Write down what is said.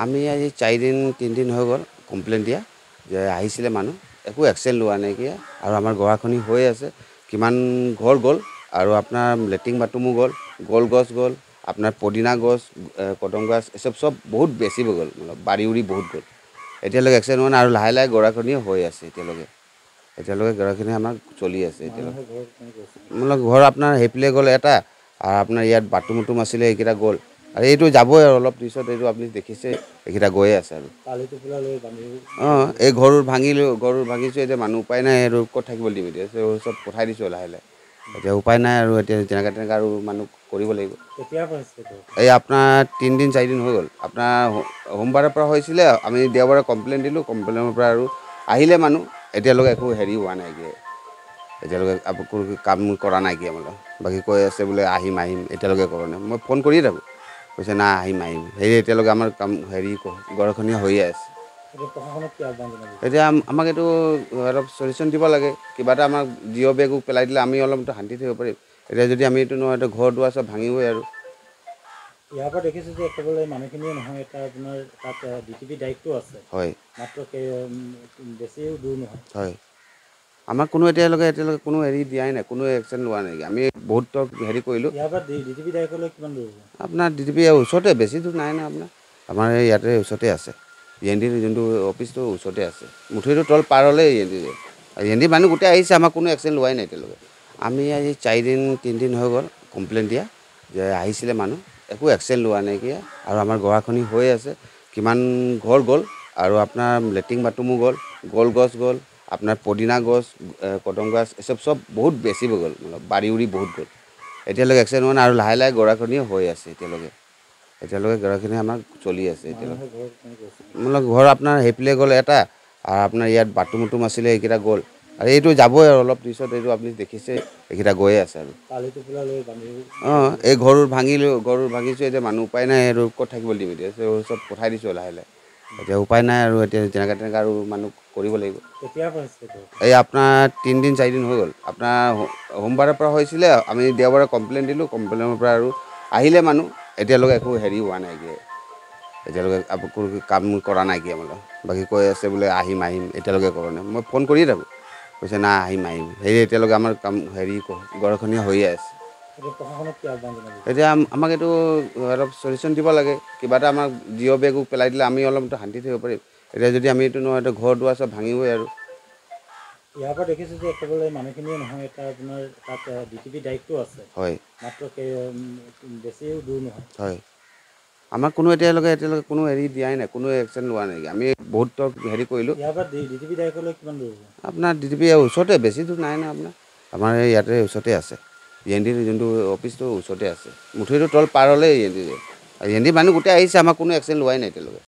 আমি আজি 4 দিন 3 দিন হৈ গ'ল কমপ্লেইন দিয়া যে আহিছিলে মানুহ একো একশ্যন লোৱা নাইকিয়া আৰু আমাৰ গৰাখনি হৈ আছে কিমান ঘৰ গ'ল আৰু আপোনাৰ লেট্ৰিন বাথৰুমো গ'ল গছ গ'ল আপোনাৰ পদিনা গছ কদম গছ এসব সব বহুত বেছি হৈ গ'ল বাৰী উৰি বহুত গ'ল এতিয়ালৈকে একশ্যন হোৱা নাই আৰু লাহে লাহে গৰাখনিও হৈ আছে এতিয়ালৈকে গৰাখনি আমাৰ চলি আছে এতিয়ালৈকে মানে ঘৰ আপোনাৰ সেইফালে গ'ল এটা আৰু আপোনাৰ ইয়াত বাথৰুম আছিলে এইকেইটা গ'ল আৰু এইটো যাবই আৰু অলপ পিছত এইটো আপুনি দেখিছে এইকেইটা গৈয়ে আছে আৰু অঁ এই ঘৰ ভাঙিছোঁ এতিয়া মানুহ উপায় নাই আৰু ক'ত থাকিব দিব এতিয়া চব পঠাই দিছোঁ লাহে লাহে এতিয়া উপায় নাই আৰু এতিয়া যেনেকৈ তেনেকৈ আৰু মানুহ কৰিব লাগিব এই আপোনাৰ 3 দিন 4 দিন হৈ গ'ল আপোনাৰ সোমবাৰৰ পৰা হৈছিলে আমি দেওবাৰে কমপ্লেইন দিলোঁ কমপ্লেইনৰ পৰা আৰু আহিলে মানুহ এতিয়ালৈকে একো হেৰি হোৱা নাইকিয়া এতিয়ালৈকে কাম কৰা নাইকিয়া মানে বাকী কৈ আছে বোলে আহিম এতিয়ালৈকে কৰা নাই মই ফোন কৰিয়ে থাকোঁ কৈছে নাই আহিম হেৰি এতিয়ালৈকে আমাৰ কাম হেৰি গৰাখহনীয়া হৈয়ে আছে এতিয়া আমাক এইটো অলপ চলিউশ্যন দিব লাগে কিবা এটা আমাক জিঅ' বেগো পেলাই দিলে আমি অলপ শান্তি থাকিব পাৰিম এতিয়া যদি আমি এইটো নহয় ঘৰ দুৱাৰ চব ভাঙিবই আৰু ইয়াৰ পৰা দেখিছোঁ যে কেৱল মানুহখিনিয়ে নহয় এটা আপোনাৰ তাত DTP দায়িত্ব আছে হয় মাত্ৰ বেছিও দূৰ নহয় হয় আমাক কোনো এতিয়ালৈকে কোনো হেৰি দিয়াই নাই কোনো একশ্যন লোৱা নাই আমি বহুত হেৰি কৰিলোঁ ইয়াৰ পৰা DTP দায়িত্বলৈ কিমান দূৰ আপোনাৰ DTP ওচৰতে বেছি দূৰ নাই ন আমাৰ এই ইয়াতে ওচৰতে আছে END যোনটো অফিচটো ওচৰতে আছে মুঠৰিটো তল পাৰ হ'লে END মানুহ গোটেই আহিছে আমাক কোনো একশ্যন লোৱাই নাই এতিয়ালৈকে আমি আজি 4 দিন 3 দিন হৈ গ'ল কমপ্লেইন দিয়া যে আহিছিলে মানুহ একো একশ্যন লোৱা নাইকিয়া আৰু আমাৰ গৰাখনি হৈ আছে কিমান ঘৰ গ'ল আৰু আপোনাৰ লেট্ৰিন বাথৰুমো গ'ল গছ গ'ল আপোনাৰ পদিনা গছ কদম গছ এসব সব বহুত বেছি হৈ গ'ল বাৰী উৰি বহুত গ'ল এতিয়ালৈকে একশ্যন হোৱা নাই আৰু লাহে লাহে গৰাখনিও হৈ আছে এতিয়ালৈকে গৰাখনি আমাৰ চলি আছে এতিয়ালৈকে মানে ঘৰ আপোনাৰ সেইফালে গ'ল এটা আৰু আপোনাৰ ইয়াত বাথৰুম আছিলে এইকেইটা গ'ল আৰু এইটো যাবই আৰু অলপ পিছত এইটো আপুনি দেখিছে এইকেইটা গৈয়ে আছে আৰু অঁ এই ঘৰ ভাঙিছোঁ এতিয়া মানুহ উপায় নাই আৰু ক'ত থাকিব দিব এতিয়া চব পঠাই দিছোঁ লাহে লাহে এতিয়া উপায় নাই আৰু এতিয়া যেনেকৈ তেনেকৈ আৰু মানুহ কৰিব লাগিব এই আপোনাৰ 3 দিন 4 দিন হৈ গ'ল আপোনাৰ সোমবাৰৰ পৰা হৈছিলে আমি দেওবাৰে কমপ্লেইন দিলোঁ কমপ্লেইনৰ পৰা আৰু আহিলে মানুহ এতিয়ালৈকে একো হেৰি হোৱা নাইকিয়া এতিয়ালৈকে কাম কৰা নাইকিয়া মানে বাকী কৈ আছে বোলে আহিম এতিয়ালৈকে কৰা নাই মই ফোন কৰিয়ে থাকোঁ কৈছে নাই আহিম হেৰি এতিয়ালৈকে আমাৰ কাম হেৰি গৰাখহনীয়া হৈয়ে আছে এতিয়া আমাক এইটো অলপ চলিউশ্যন দিব লাগে কিবা এটা আমাক জিঅ' বেগো পেলাই দিলে আমি অলপ শান্তি থাকিব পাৰিম এতিয়া যদি আমি এইটো নহয় ঘৰ দুৱাৰ চব ভাঙিবই আৰু ইয়াৰ পৰা দেখিছোঁ যে কেৱল মানুহখিনিয়ে নহয় এটা আপোনাৰ তাত DTP দায়িত্ব আছে হয় মাত্ৰ বেছিও দূৰ নহয় হয় আমাক কোনো এতিয়ালৈকে কোনো হেৰি দিয়াই নাই কোনো একশ্যন লোৱা নাই আমি বহুত হেৰি কৰিলোঁ ইয়াৰ পৰা DTP দায়িত্বলৈ কিমান দূৰ আপোনাৰ DTP ওচৰতে বেছি দূৰ নাই আপোনাৰ আমাৰ এই ইয়াতে ওচৰতে আছে END যোনটো অফিচটো ওচৰতে আছে মুঠৰিটো তল পাৰ হ'লে END মানুহ গোটেই আহিছে আমাক কোনো একশ্যন লোৱাই নাই এতিয়ালৈকে